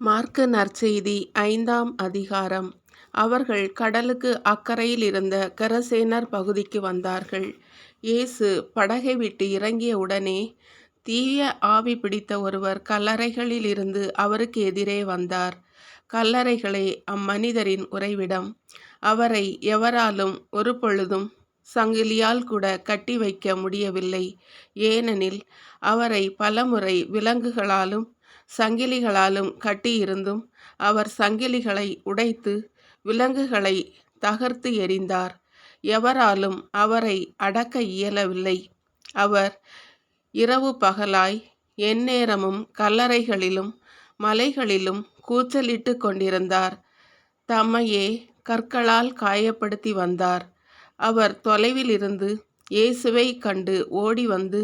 மாற்கு நற்செய்தி 5ஆம் அதிகாரம். அவர்கள் கடலுக்கு அக்கரையில் இருந்த கெரசேனர் பகுதிக்கு வந்தார்கள். இயேசு படகை விட்டு இறங்கிய உடனே தீய ஆவி பிடித்த ஒருவர் கல்லறைகளில் இருந்து அவருக்கு எதிரே வந்தார். கல்லறைகளே அம்மனிதரின் உறைவிடம். அவரை எவராலும் ஒரு பொழுதும் சங்கிலியால் கூட கட்டி வைக்க முடியவில்லை. ஏனெனில் அவரை பலமுறை விலங்குகளாலும் சங்கிலிகளாலும் கட்டியிருந்தும் அவர் சங்கிலிகளை உடைத்து விலங்குகளை தகர்த்து எறிந்தார். எவராலும் அவரை அடக்க இயலவில்லை. அவர் இரவு பகலாய் எந்நேரமும் கல்லறைகளிலும் மலைகளிலும் கூச்சலிட்டு கொண்டிருந்தார். தம்மையே கற்களால் காயப்படுத்தி வந்தார். அவர் தொலைவில் இருந்து இயேசுவை கண்டு ஓடி வந்து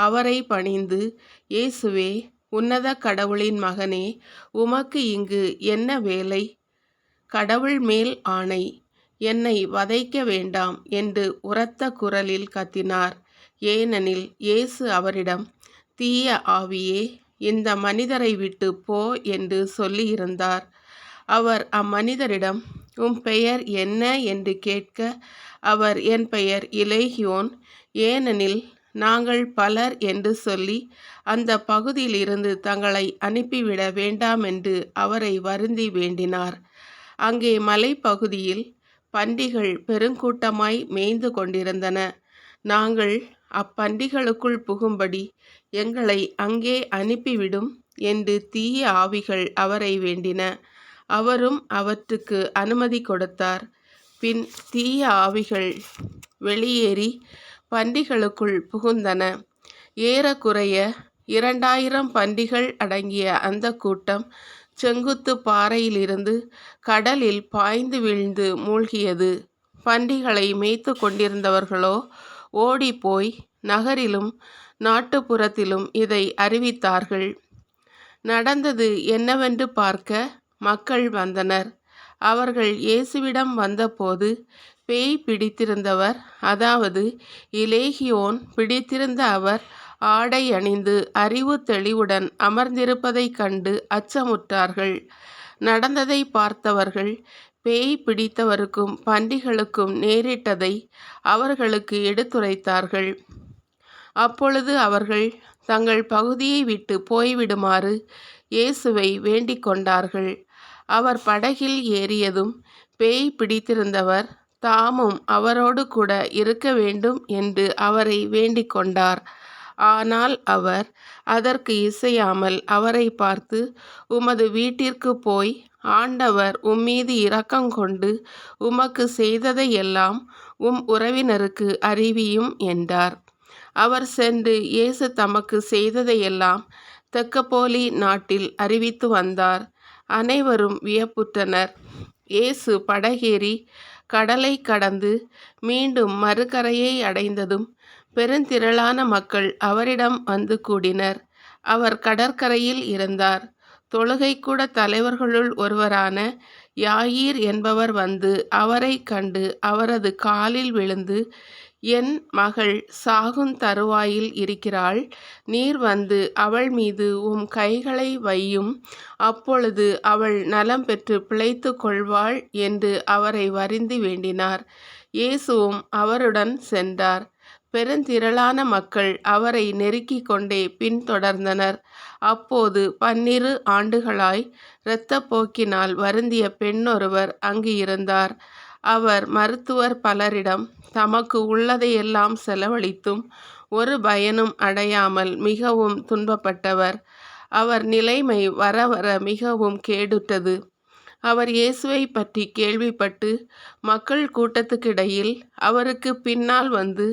அவரை பணிந்து, இயேசுவே, உன்னத கடவுளின் மகனே, உமக்கு இங்கு என்ன வேலை? கடவுள் மேல் ஆணை, என்னை வதைக்க வேண்டாம் என்று உரத்த குரலில் கத்தினார். ஏனெனில் இயேசு அவரிடம், தீய ஆவியே, இந்த மனிதரை விட்டு போ என்று சொல்லியிருந்தார். அவர் அம்மனிதரிடம், உம் பெயர் என்ன என்று கேட்க, அவர், என் பெயர் இலேகியோன், ஏனெனில் நாங்கள் பலர் என்று சொல்லி அந்த பகுதியில் இருந்து தங்களை அனுப்பிவிட வேண்டாமென்று அவரை வருந்தி வேண்டினார். அங்கே மலைப்பகுதியில் பன்றிகள் பெருங்கூட்டமாய் மேய்ந்து கொண்டிருந்தன. நாங்கள் அப்பன்றிகளுக்குள் புகும்படி எங்களை அங்கே அனுப்பிவிடும் என்று தீய ஆவிகள் அவரை வேண்டின. அவரும் அவற்றுக்கு அனுமதி கொடுத்தார். பின் தீய ஆவிகள் வெளியேறி பன்றிகளுக்குள் புகுந்தன. ஏறக்குறைய 2000 பன்றிகள் அடங்கிய அந்த கூட்டம் செங்குத்து பாறையிலிருந்து கடலில் பாய்ந்து வீழ்ந்து மூழ்கியது. பன்றிகளை மேய்த்து கொண்டிருந்தவர்களோ ஓடிப்போய் நகரிலும் நாட்டுப்புறத்திலும் இதை அறிவித்தார்கள். நடந்தது என்னவென்று பார்க்க மக்கள் வந்தனர். அவர்கள் இயேசுவிடம் வந்தபோது, பேய் பிடித்திருந்தவர், அதாவது இலேகியோன் பிடித்திருந்த அவர் ஆடை அணிந்து அறிவு தெளிவுடன் அமர்ந்திருப்பதைக் கண்டு அச்சமுற்றார்கள். நடந்ததை பார்த்தவர்கள் பேய் பிடித்தவருக்கும் பன்றிகளுக்கும் நேரிட்டதை அவர்களுக்கு எடுத்துரைத்தார்கள். அப்பொழுது அவர்கள் தங்கள் பகுதியை விட்டு போய்விடுமாறு இயேசுவை வேண்டிக் கொண்டார்கள். அவர் படகில் ஏறியதும் பேய் பிடித்திருந்தவர் தாமும் அவரோடு கூட இருக்க வேண்டும் என்று அவரை வேண்டிக் கொண்டார். ஆனால் அவர் அதற்கு இசையாமல் அவரை பார்த்து, உமது வீட்டிற்கு போய் ஆண்டவர் உம்மீது இரக்கங்கொண்டு உமக்கு செய்ததையெல்லாம் உம் உறவினருக்கு அறிவியும் என்றார். அவர் சென்று இயேசு தமக்கு செய்ததையெல்லாம் தெக்கப்போலி நாட்டில் அறிவித்து வந்தார். அனைவரும் வியப்புற்றனர். இயேசு படகேறி கடலை கடந்து மீண்டும் மறுகரையை அடைந்ததும் பெருந்திரளான மக்கள் அவரிடம் வந்து கூடினர். அவர் கடற்கரையில் இருந்தார். தொழுகைக்கூட தலைவர்களுள் ஒருவரான யாயீர் என்பவர் வந்து அவரை கண்டு அவரது காலில் விழுந்து, என் மகள் சாகுந் தருவாயில் இருக்கிறாள். நீர் வந்து அவள் மீது உம் கைகளை வையும். அப்பொழுது அவள் நலம் பெற்று பிழைத்து கொள்வாள் என்று அவரை வருந்தி வேண்டினார். இயேசுவும் அவருடன் சென்றார். பெருந்திரளான மக்கள் அவரை நெருக்கிக் கொண்டே பின்தொடர்ந்தனர். அப்போது 12 ஆண்டுகளாய் இரத்தப்போக்கினால் வருந்திய பெண்ணொருவர் அங்கு இருந்தார். அவர் மருத்துவர் பலரிடம் தமக்கு உள்ளதையெல்லாம் செலவழித்தும் ஒரு பயனும் அடையாமல் மிகவும் துன்பப்பட்டவர். அவர் நிலைமை வர வர மிகவும் கேடுற்றது. அவர் இயேசுவை பற்றி கேள்விப்பட்டு மக்கள் கூட்டத்துக்கிடையில் அவருக்கு பின்னால் வந்து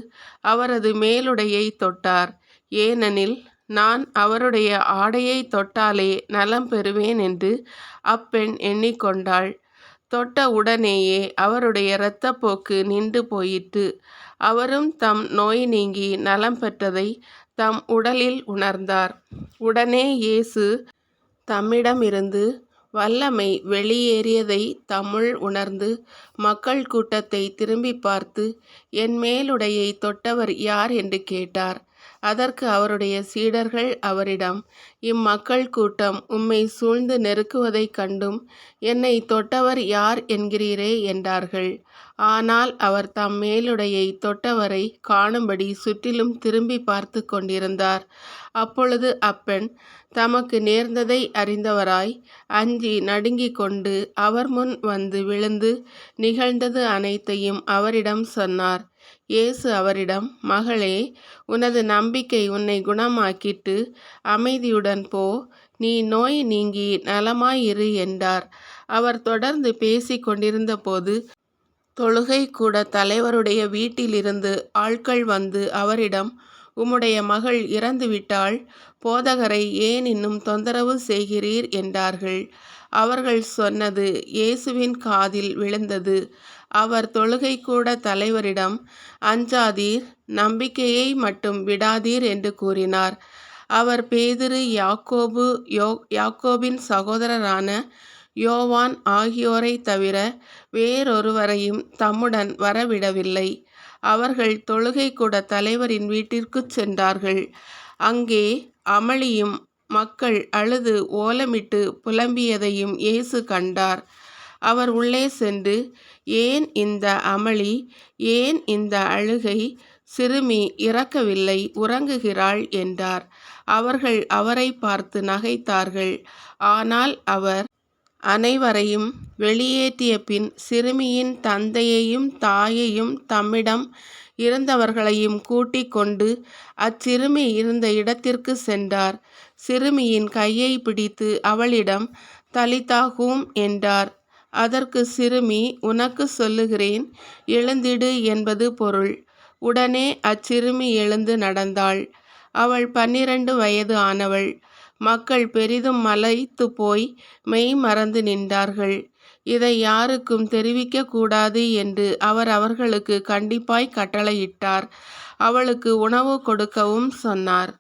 அவரது மேலுடையை தொட்டார். ஏனெனில், நான் அவருடைய ஆடையை தொட்டாலே நலம் பெறுவேன் என்று அப்பெண் எண்ணிக்கொண்டாள். தொட்ட உடனேயே அவருடைய இரத்தப்போக்கு நின்று போயிற்று. அவரும் தம் நோய் நீங்கி நலம் பெற்றதை தம் உடலில் உணர்ந்தார். உடனே இயேசு தம்மிடமிருந்து வல்லமை வெளியேறியதை தம்முள் உணர்ந்து மக்கள் கூட்டத்தை திரும்பி பார்த்து, என் மேலுடையை தொட்டவர் யார் என்று கேட்டார். அதற்கு அவருடைய சீடர்கள் அவரிடம், இம்மக்கள் கூட்டம் உம்மை சூழ்ந்து நெருக்குவதைக் கண்டும் என்னை தொட்டவர் யார் என்கிறீரே என்றார்கள். ஆனால் அவர் தம் மேலுடையை தொட்டவரை காணும்படி சுற்றிலும் திரும்பி பார்த்து கொண்டிருந்தார். அப்பொழுது அப்பெண் தமக்கு நேர்ந்ததை அறிந்தவராய் அஞ்சி நடுங்கிக் கொண்டு அவர் முன் வந்து விழுந்து நிகழ்ந்தது அனைத்தையும் அவரிடம் சொன்னார். இயேசு அவரிடம், மகளே, உனது நம்பிக்கை உன்னை குணமாக்கிட்டு அமைதியுடன் போ, நீ நோய் நீங்கி நலமாயிரு என்றார். அவர் தொடர்ந்து பேசிக் கொண்டிருந்த போது தொழுகை கூட தலைவருடைய வீட்டிலிருந்து ஆட்கள் வந்து அவரிடம், உம்முடைய மகள் இறந்துவிட்டாள், போதகரை ஏன் இன்னும் தொந்தரவு செய்கிறீர் என்றார்கள். அவர்கள் சொன்னது இயேசுவின் காதில் விழுந்தது. அவர் தொழுகை கூட தலைவரிடம், அஞ்சாதீர், நம்பிக்கையை மட்டும் விடாதீர் என்று கூறினார். அவர் பேதுரு, யாக்கோபின் சகோதரரான யோவான் ஆகியோரை தவிர வேறொருவரையும் தம்முடன் வரவிடவில்லை. அவர்கள் தொழுகை கூட தலைவரின் வீட்டிற்குச் சென்றார்கள். அங்கே அமளியும் மக்கள் அழுது ஓலமிட்டு புலம்பியதையும் இயேசு கண்டார். அவர் உள்ளே சென்று, ஏன் இந்த அமளி, ஏன் இந்த அழுகை? சிறுமி இறக்கவில்லை, உறங்குகிறாள் என்றார். அவர்கள் அவரை பார்த்து நகைத்தார்கள். ஆனால் அவர் அனைவரையும் வெளியேற்றிய பின் சிறுமியின் தந்தையையும் தாயையும் தம்மிடம் இருந்தவர்களையும் கூட்டிக் கொண்டு அச்சிறுமி இருந்த இடத்திற்கு சென்றார். சிறுமியின் கையை பிடித்து அவளிடம், தலிதா கூம் என்றார். அதற்கு சிறுமி, உனக்கு சொல்லுகிறேன், எழுந்திடு என்பது பொருள். உடனே அச்சிறுமி எழுந்து நடந்தாள். அவள் 12 வயது ஆனவள். மக்கள் பெரிதும் மலைத்து போய் மெய் மறந்து நின்றார்கள். இதை யாருக்கும் தெரிவிக்க கூடாது என்று அவர் அவர்களுக்கு கண்டிப்பாய் கட்டளையிட்டார். அவளுக்கு உணவு கொடுக்கவும் சொன்னார்.